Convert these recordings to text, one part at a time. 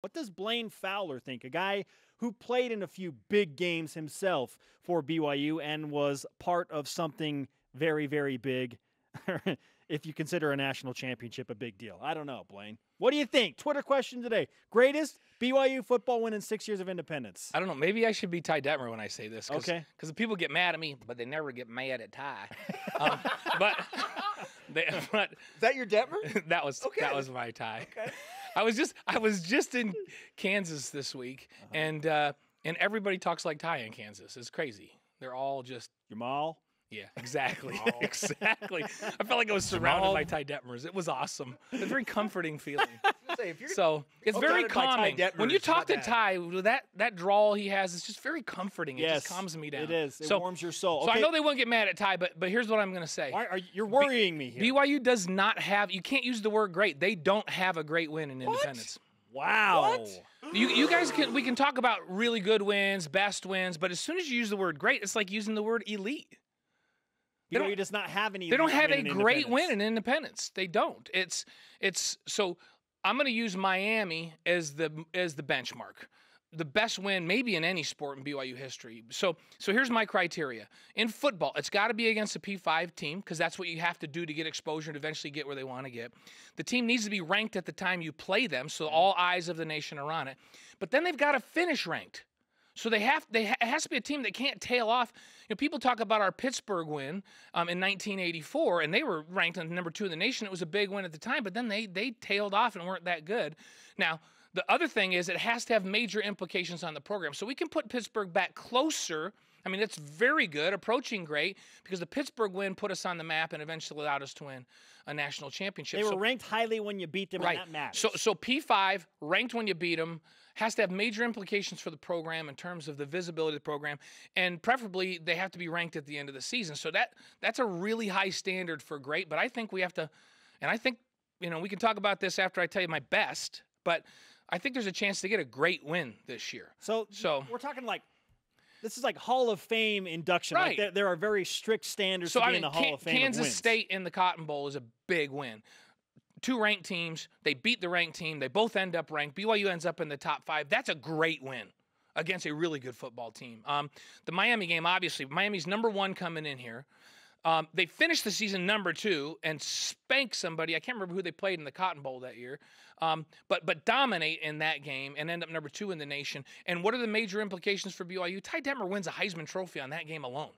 What does Blaine Fowler think? A guy who played in a few big games himself for BYU and was part of something very, very big. If you consider a national championship a big deal. I don't know, Blaine. What do you think? Twitter question today. Greatest BYU football win in 6 years of independence. I don't know. Maybe I should be Ty Detmer when I say this. Okay. Because people get mad at me, but they never get mad at Ty. But Is that your Detmer? that was my Ty. Okay. I was just in Kansas this week, and everybody talks like Ty in Kansas. It's crazy. They're all just Jamal. Yeah, exactly. Exactly. I felt like I was surrounded by Ty Detmers. It was awesome. It's a very comforting feeling. So it's very calming. When you talk to Ty, that drawl he has, it's just very comforting. It just calms me down. It is. It warms your soul. So I know they won't get mad at Ty, but here's what I'm going to say. You're worrying me here. BYU does not have, you can't use the word great. They don't have a great win in Independence. Wow. What? You guys we can talk about really good wins, best wins, but as soon as you use the word great, it's like using the word elite. BYU does not have any. They don't have a great win in Independence. They don't. It's so I'm going to use Miami as the benchmark. The best win maybe in any sport in BYU history. So here's my criteria. In football, it's got to be against a P5 team because that's what you have to do to get exposure and eventually get where they want to get. The team needs to be ranked at the time you play them, so all eyes of the nation are on it. But then they've got to finish ranked. So it has to be a team that can't tail off. You know, people talk about our Pittsburgh win in 1984, and they were ranked number 2 in the nation. It was a big win at the time, but then they tailed off and weren't that good. Now, the other thing is it has to have major implications on the program. So we can put Pittsburgh back closer. I mean, it's very good, approaching great, because the Pittsburgh win put us on the map and eventually allowed us to win a national championship. They were ranked highly when you beat them, right. And that matters. So P5, ranked when you beat them, has to have major implications for the program in terms of the visibility of the program, and preferably they have to be ranked at the end of the season. So that's a really high standard for great, but I think we have to, and I think, you know, we can talk about this after I tell you my best, but I think there's a chance to get a great win this year. So we're talking like, this is like Hall of Fame induction. Right. Like there are very strict standards to be in the Hall of Fame. Kansas State in the Cotton Bowl is a big win. 2 ranked teams. They beat the ranked team. They both end up ranked. BYU ends up in the top 5. That's a great win against a really good football team. The Miami game, obviously, Miami's number 1 coming in here. They finished the season number 2 and spank somebody. I can't remember who they played in the Cotton Bowl that year, but dominate in that game and end up number 2 in the nation. And what are the major implications for BYU? Ty Detmer wins a Heisman Trophy on that game alone.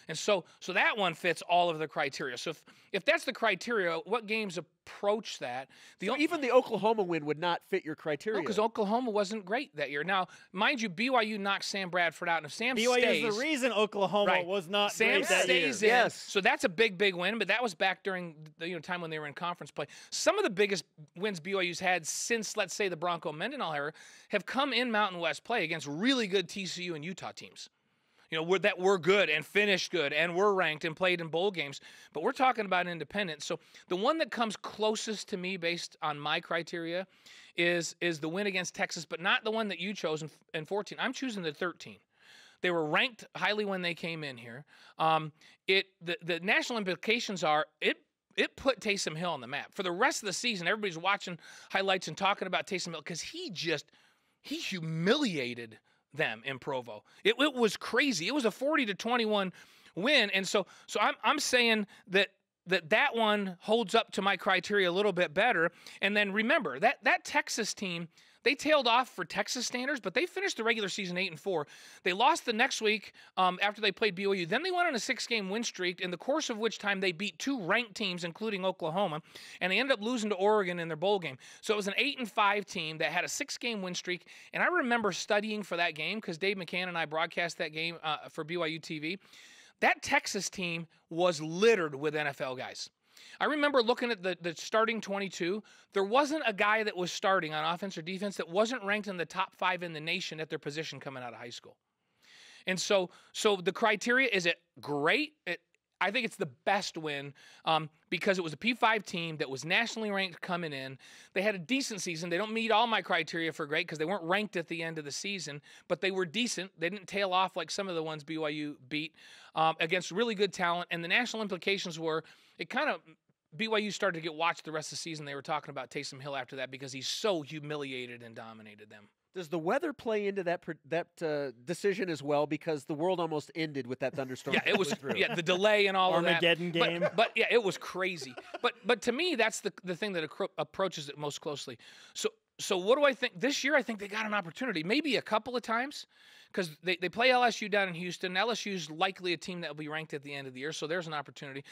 And so that one fits all of the criteria. So if that's the criteria, what games approach that? Even the Oklahoma win would not fit your criteria. No, because Oklahoma wasn't great that year. Now, mind you, BYU knocked Sam Bradford out, and if Sam BYU stays, is the reason Oklahoma was not Sam great that year. stays in. Yes. So that's a big win, but that was back during the time when they were in conference play. Some of the biggest wins BYU's had since, let's say, the Bronco Mendenhall era have come in Mountain West play against really good TCU and Utah teams. You know, that we're good and finished good and we're ranked and played in bowl games. But we're talking about Independence. So the one that comes closest to me based on my criteria is the win against Texas, but not the one that you chose in 14. I'm choosing the 13. They were ranked highly when they came in here. The national implications are it put Taysom Hill on the map. For the rest of the season, everybody's watching highlights and talking about Taysom Hill because he humiliated them in Provo. It was crazy. It was a 40-21 win, and so I'm saying that one holds up to my criteria a little bit better. And then remember that Texas team, they tailed off for Texas standards, but they finished the regular season 8-4. They lost the next week after they played BYU. Then they went on a 6-game win streak, in the course of which time they beat 2 ranked teams, including Oklahoma, and they ended up losing to Oregon in their bowl game. So it was an 8-5 team that had a 6-game win streak. And I remember studying for that game because Dave McCann and I broadcast that game for BYUtv. That Texas team was littered with NFL guys. I remember looking at the starting 22. There wasn't a guy that was starting on offense or defense that wasn't ranked in the top 5 in the nation at their position coming out of high school. And so the criteria, is it great? I think it's the best win because it was a P5 team that was nationally ranked coming in. They had a decent season. They don't meet all my criteria for great because they weren't ranked at the end of the season, but they were decent. They didn't tail off like some of the ones BYU beat against really good talent. And the national implications were it kind of BYU started to get watched the rest of the season, they were talking about Taysom Hill after that because he's so humiliated and dominated them. Does the weather play into that decision as well? Because the world almost ended with that thunderstorm. Yeah, it was. Yeah, the delay and all Armageddon of that. game. But yeah, it was crazy. But to me, that's the thing that approaches it most closely. So what do I think? This year, I think they got an opportunity, maybe a couple of times, because they play LSU down in Houston. LSU's likely a team that will be ranked at the end of the year, so there's an opportunity.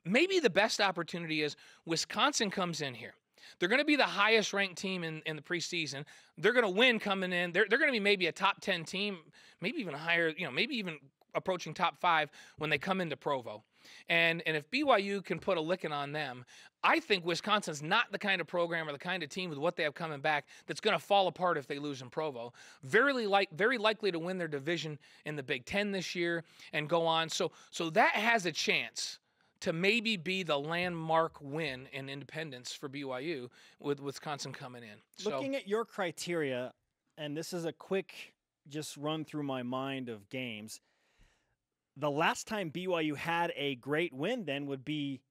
Maybe the best opportunity is Wisconsin comes in here. They're going to be the highest ranked team in the preseason. They're going to win coming in. They're going to be maybe a top 10 team, maybe even higher, maybe even approaching top 5 when they come into Provo. And if BYU can put a licking on them, I think Wisconsin's not the kind of program or the kind of team with what they have coming back that's going to fall apart if they lose in Provo. Very likely to win their division in the Big Ten this year and go on. So that has a chance to maybe be the landmark win in Independence for BYU with Wisconsin coming in. Looking at your criteria, and this is a quick just run through my mind of games, the last time BYU had a great win then would be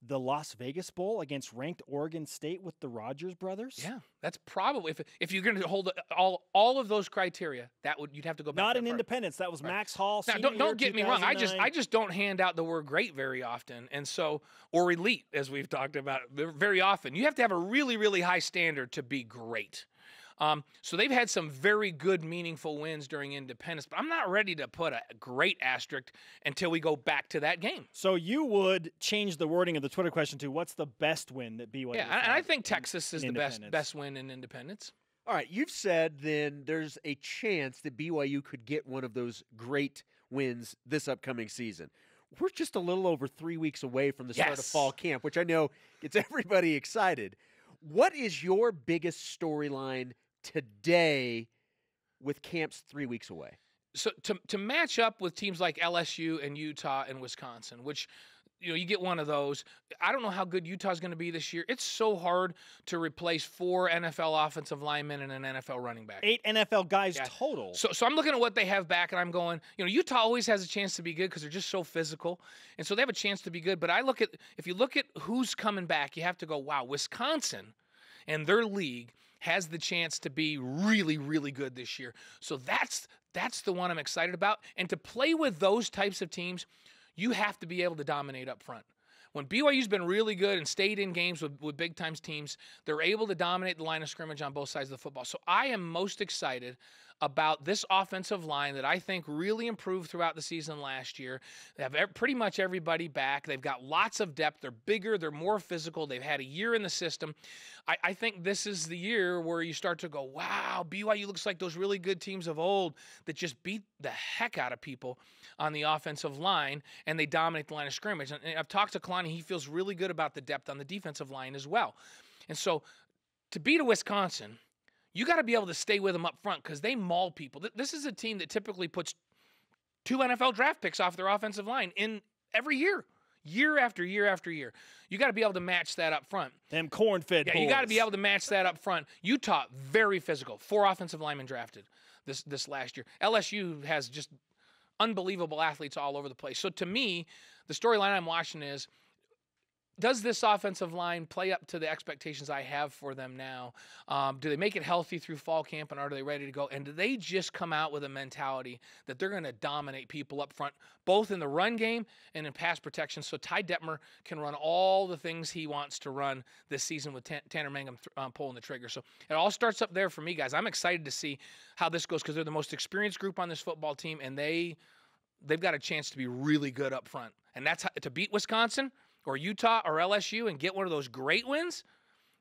the Las Vegas Bowl against ranked Oregon State with the Rogers brothers. Yeah, that's probably if you're going to hold all of those criteria, you'd have to go back. Not in Independence. That was right. Max Hall. Now, don't get me wrong. I just don't hand out the word great very often, and so or elite as we've talked about very often. You have to have a really really high standard to be great. So they've had some very good, meaningful wins during Independence, but I'm not ready to put a great asterisk until we go back to that game. So you would change the wording of the Twitter question to what's the best win that BYU? Yeah, and I think Texas is the best win in Independence. All right, you've said then there's a chance that BYU could get one of those great wins this upcoming season. We're just a little over 3 weeks away from the start of fall camp, which I know gets everybody excited. What is your biggest storyline today with camps 3 weeks away? So to match up with teams like LSU and Utah and Wisconsin, which you get one of those. I don't know how good Utah's going to be this year. It's so hard to replace 4 NFL offensive linemen and an NFL running back. 8 NFL guys total. So I'm looking at what they have back, and I'm going, Utah always has a chance to be good because they're just so physical, and so they have a chance to be good. But if you look at who's coming back, you have to go, wow, Wisconsin and their league has the chance to be really, really good this year. So that's the one I'm excited about. And to play with those types of teams, you have to be able to dominate up front. When BYU's been really good and stayed in games with big-time teams, they're able to dominate the line of scrimmage on both sides of the football. So I am most excited about this offensive line that I think really improved throughout the season last year. They have pretty much everybody back. They've got lots of depth. They're bigger. They're more physical. They've had a year in the system. I think this is the year where you start to go, wow, BYU looks like those really good teams of old that just beat the heck out of people on the offensive line, and they dominate the line of scrimmage. And I've talked to Kalani. He feels really good about the depth on the defensive line as well. And so to beat a Wisconsin, you got to be able to stay with them up front because they maul people. This is a team that typically puts 2 NFL draft picks off their offensive line in every year. Year after year after year. You got to be able to match that up front. Them corn-fed boys. You got to be able to match that up front. Utah, very physical. 4 offensive linemen drafted this last year. LSU has just unbelievable athletes all over the place. So to me, the storyline I'm watching is, does this offensive line play up to the expectations I have for them now? Do they make it healthy through fall camp, and are they ready to go? And do they just come out with a mentality that they're going to dominate people up front, both in the run game and in pass protection, so Ty Detmer can run all the things he wants to run this season with Tanner Mangum pulling the trigger? So it all starts up there for me, guys. I'm excited to see how this goes because they're the most experienced group on this football team, and they've got a chance to be really good up front. And that's how, to beat Wisconsin or Utah or LSU and get one of those great wins,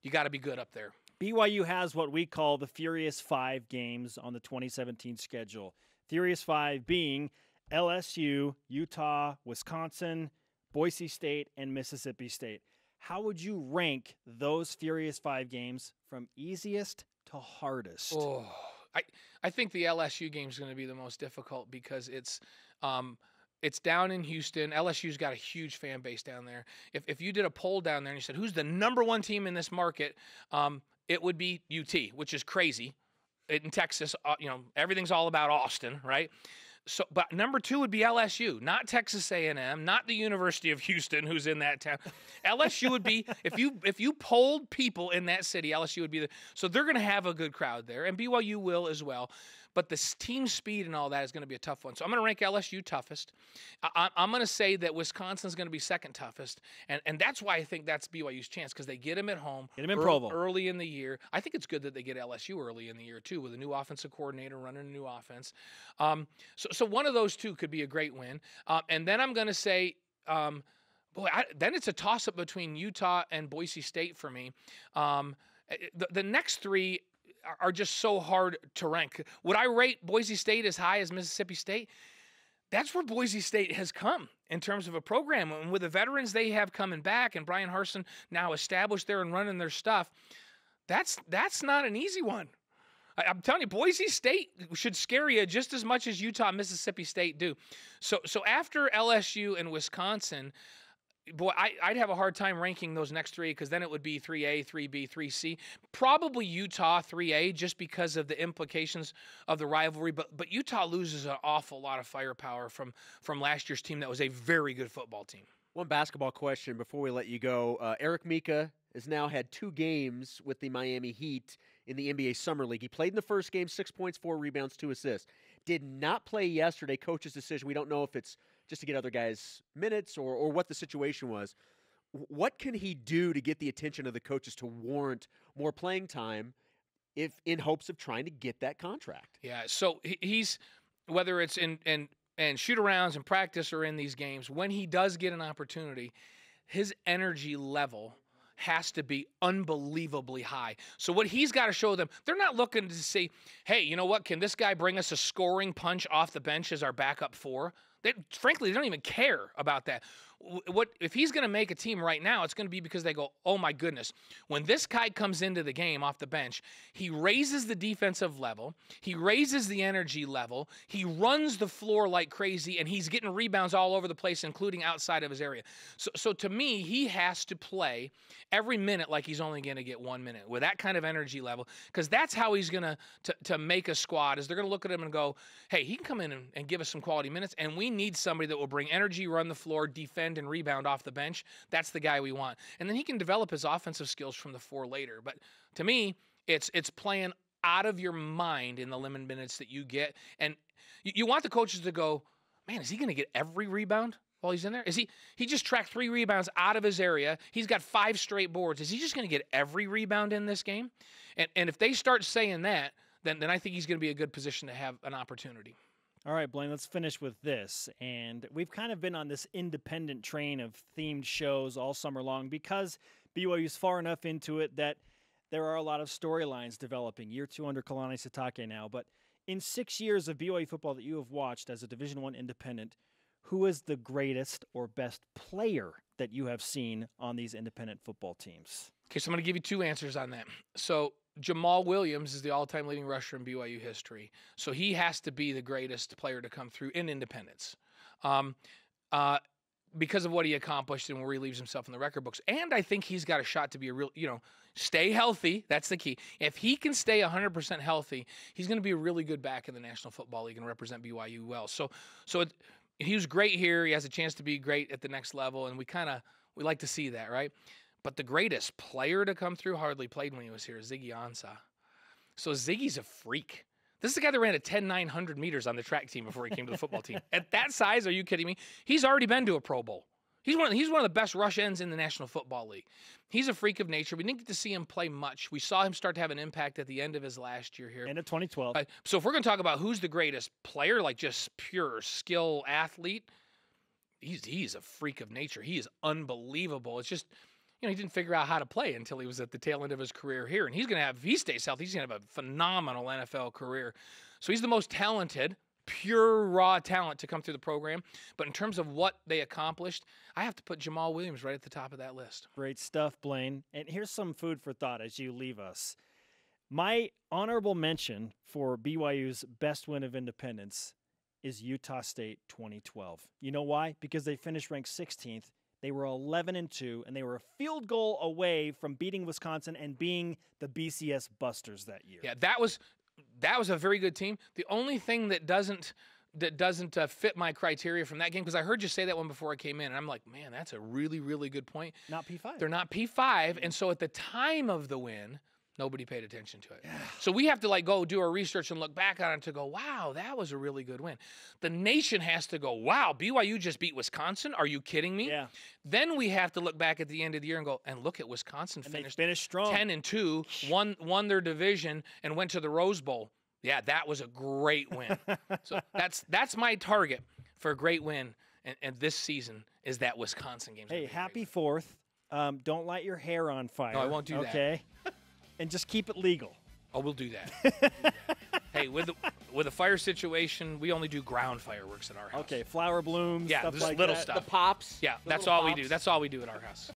you got to be good up there. BYU has what we call the Furious 5 games on the 2017 schedule. Furious 5 being LSU, Utah, Wisconsin, Boise State, and Mississippi State. How would you rank those Furious 5 games from easiest to hardest? Oh, I think the LSU game is going to be the most difficult because it's down in Houston. LSU's got a huge fan base down there. If you did a poll down there and you said, who's the #1 team in this market, it would be UT, which is crazy. In Texas, everything's all about Austin, right? But number 2 would be LSU, not Texas A&M, not the University of Houston, who's in that town. LSU would be, if you polled people in that city, LSU would be so they're going to have a good crowd there, and BYU will as well. But the team speed and all that is going to be a tough one. So I'm going to rank LSU toughest. I'm going to say that Wisconsin's going to be second toughest. And that's why I think that's BYU's chance, because they get them at home. Get them in Provo. Early in the year. I think it's good that they get LSU early in the year, too, with a new offensive coordinator running a new offense. So one of those two could be a great win. And then I'm going to say, then it's a toss-up between Utah and Boise State for me. The next 3 are just so hard to rank. Would I rate Boise State as high as Mississippi State? That's where Boise State has come in terms of a program. And with the veterans they have coming back and Brian Harsin now established there and running their stuff, that's not an easy one. I'm telling you, Boise State should scare you just as much as Utah and Mississippi State do. So after LSU and Wisconsin, boy, I'd have a hard time ranking those next 3, because then it would be 3A, 3B, 3C. Probably Utah 3A, just because of the implications of the rivalry. But Utah loses an awful lot of firepower from last year's team that was a very good football team. One basketball question before we let you go. Eric Mika has now had 2 games with the Miami Heat in the NBA Summer League. He played in the first game, 6 points, 4 rebounds, 2 assists. Did not play yesterday. Coach's decision. We don't know if it's just to get other guys minutes or what the situation was. What can he do to get the attention of the coaches to warrant more playing time, if in hopes of trying to get that contract? Yeah, so he's, whether it's in shoot-arounds and practice or in these games, when he does get an opportunity, his energy level has to be unbelievably high. So what he's got to show them, they're not looking to say, hey, you know what, can this guy bring us a scoring punch off the bench as our backup 4? Frankly, they don't even care about that. What if he's going to make a team right now, it's going to be because they go, oh my goodness, when this guy comes into the game off the bench, he raises the defensive level, he raises the energy level, he runs the floor like crazy, and he's getting rebounds all over the place, including outside of his area. So to me, he has to play every minute like he's only going to get 1 minute with that kind of energy level, because that's how he's going to make a squad, is they're going to look at him and go, hey, he can come in and give us some quality minutes, and we need somebody that will bring energy, run the floor, defend, and rebound off the bench. That's the guy we want. And then he can develop his offensive skills from the 4 later. But to me, it's playing out of your mind in the limited minutes that you get. And you want the coaches to go, man, is he going to get every rebound while he's in there? Is he just tracked 3 rebounds out of his area. He's got 5 straight boards. Is he just going to get every rebound in this game? And if they start saying that, then I think he's going to be a good position to have an opportunity. All right, Blaine, let's finish with this. And we've kind of been on this independent train of themed shows all summer long because BYU's far enough into it that there are a lot of storylines developing. Year 2 under Kalani Sitake now. But in 6 years of BYU football that you have watched as a Division I independent, who is the greatest or best player that you have seen on these independent football teams? Okay, so I'm going to give you 2 answers on that. So Jamal Williams is the all-time leading rusher in BYU history. So he has to be the greatest player to come through in Independence because of what he accomplished and where he leaves himself in the record books. And I think he's got a shot to be a real, stay healthy. That's the key. If he can stay 100% healthy, he's going to be a really good back in the National Football League and represent BYU well. So he was great here. He has a chance to be great at the next level, and we like to see that, right? But the greatest player to come through hardly played when he was here, Ziggy Ansah. So Ziggy's a freak. This is the guy that ran a 10-900 meters on the track team before he came to the football team. At that size, are you kidding me? He's already been to a Pro Bowl. He's one of the best rush ends in the National Football League. He's a freak of nature. We didn't get to see him play much. We saw him start to have an impact at the end of his last year here. End of 2012. So if we're going to talk about who's the greatest player, like just pure skill athlete, he's a freak of nature. He is unbelievable. It's just, he didn't figure out how to play until he was at the tail end of his career here. And if he stays healthy, he's going to have a phenomenal NFL career. So he's the most talented, pure, raw talent to come through the program. But in terms of what they accomplished, I have to put Jamal Williams right at the top of that list. Great stuff, Blaine. And here's some food for thought as you leave us. My honorable mention for BYU's best win of independence is Utah State 2012. You know why? Because they finished ranked 16th. They were 11-2, and they were a field goal away from beating Wisconsin and being the BCS Busters that year. Yeah, that was a very good team. The only thing that doesn't doesn't fit my criteria from that game, because I heard you say that one before I came in, and I'm like, man, that's a really, really good point. Not P5. They're not P5, and so at the time of the win, nobody paid attention to it. Yeah. So we have to like go do our research and look back on it to go, wow, that was a really good win. The nation has to go, wow, BYU just beat Wisconsin. Are you kidding me? Yeah. Then we have to look back at the end of the year and go, and look at Wisconsin finished strong. 10-2, won their division, and went to the Rose Bowl. Yeah, that was a great win. So that's my target for a great win, and this season is that Wisconsin game. Hey, happy 4th. Don't light your hair on fire. No, I won't do that. Okay. And just keep it legal. Oh, we'll do that. Hey, with a fire situation, we only do ground fireworks at our house. Okay, flower blooms, yeah, stuff like little that. stuff. The pops. Yeah, that's all we do. That's all we do at our house.